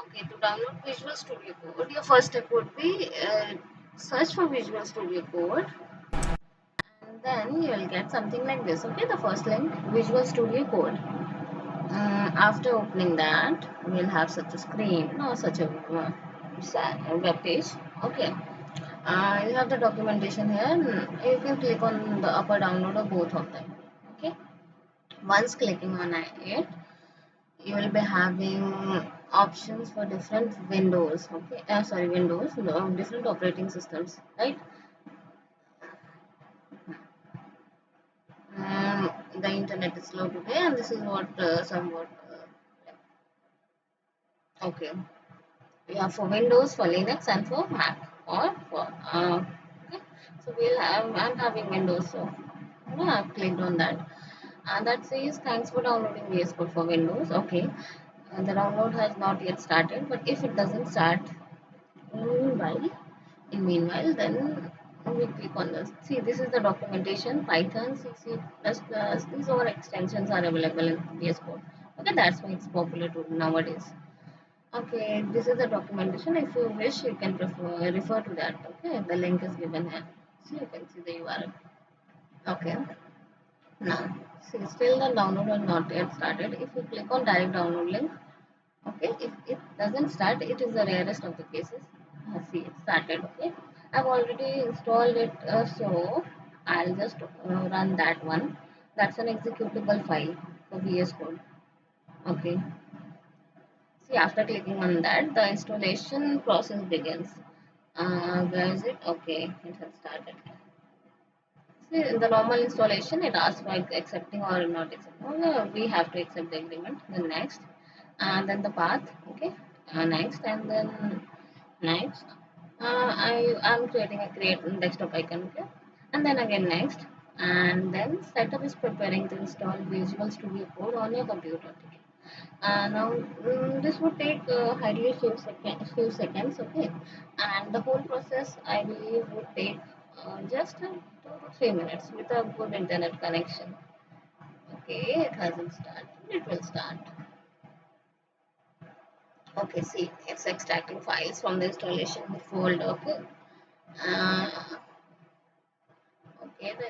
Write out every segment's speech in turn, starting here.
Okay, to download Visual Studio Code, your first step would be search for Visual Studio Code, and then you'll get something like this. Okay, the first link, Visual Studio Code. After opening that, we'll have such a screen or such a web page. Okay, you have the documentation here. You can click on the upper download or both of them. Okay, once clicking on it, you will be having options for different windows. Okay, sorry, windows, no, different operating systems, right? The internet is slow today, and this is what somewhat. Okay, we have for Windows, for Linux, and for Mac, or for okay. So we'll have. I'm having Windows, so I've clicked on that, and that says thanks for downloading VS Code for Windows. Okay, the download has not yet started, but if it doesn't start, meanwhile, then we click on this. See, this is the documentation, Python, C, C++. These all extensions are available in VS Code. Okay, that's why it's popular nowadays. Okay, this is the documentation. If you wish, you can refer to that. Okay, the link is given here. So you can see the URL. Okay, now see, still the download has not yet started. If you click on direct download link, okay, if it doesn't start, it is the rarest of the cases. See, it started. Okay, I've already installed it, so I'll just run that one. That's an executable file for VS Code. Okay, see, after clicking on that, the installation process begins. Where is it? Okay, it has started. See, in the normal installation, it asks for accepting or not accepting. We have to accept the agreement. Then next, and then the path. Okay, next, and then next. I'm creating a create desktop icon. Okay, and then again next, and then setup is preparing to install Visual Studio Code on your computer. Okay. Now this would take hardly few seconds, okay, and the whole process I believe would take just 2 to 3 minutes with a good internet connection. Okay, it hasn't started. It will start. Okay, see, it's extracting files from the installation folder. Okay, uh, okay, the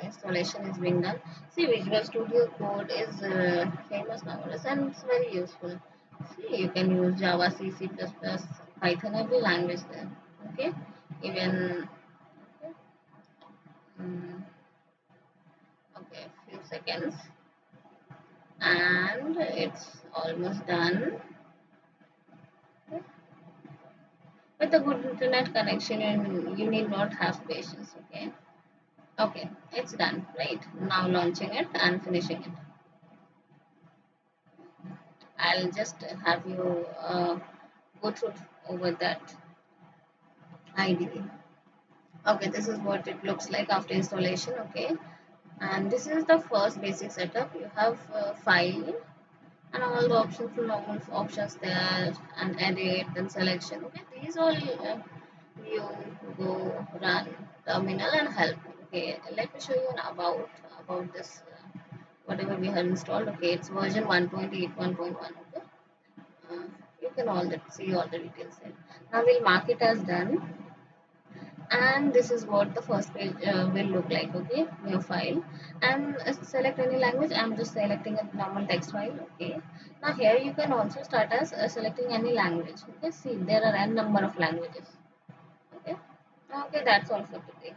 installation is being done. See, Visual Studio Code is famous nowadays and it's very useful. See, you can use Java, C, C++, Python, every language there. Okay, even um, okay, few seconds, and it's almost done. Okay. With a good internet connection, you need not have patience. Okay, okay, it's done. Right now, launching it and finishing it. I'll just have you go through over that IDE. Okay, this is what it looks like after installation. Okay, and this is the first basic setup. You have file and all the options, normal options there, and edit and selection. Okay, these all you go run terminal and help. Okay, let me show you about this. Whatever we have installed. Okay, it's version 1.8 1.1. Okay. Uh, you can see all the details there. Now we'll mark it as done, and this is what the first page will look like. Okay, your file, and select any language. I'm just selecting a normal text file. Okay, now here you can also start as selecting any language. Okay, see, there are n number of languages. Okay, okay, that's all for today.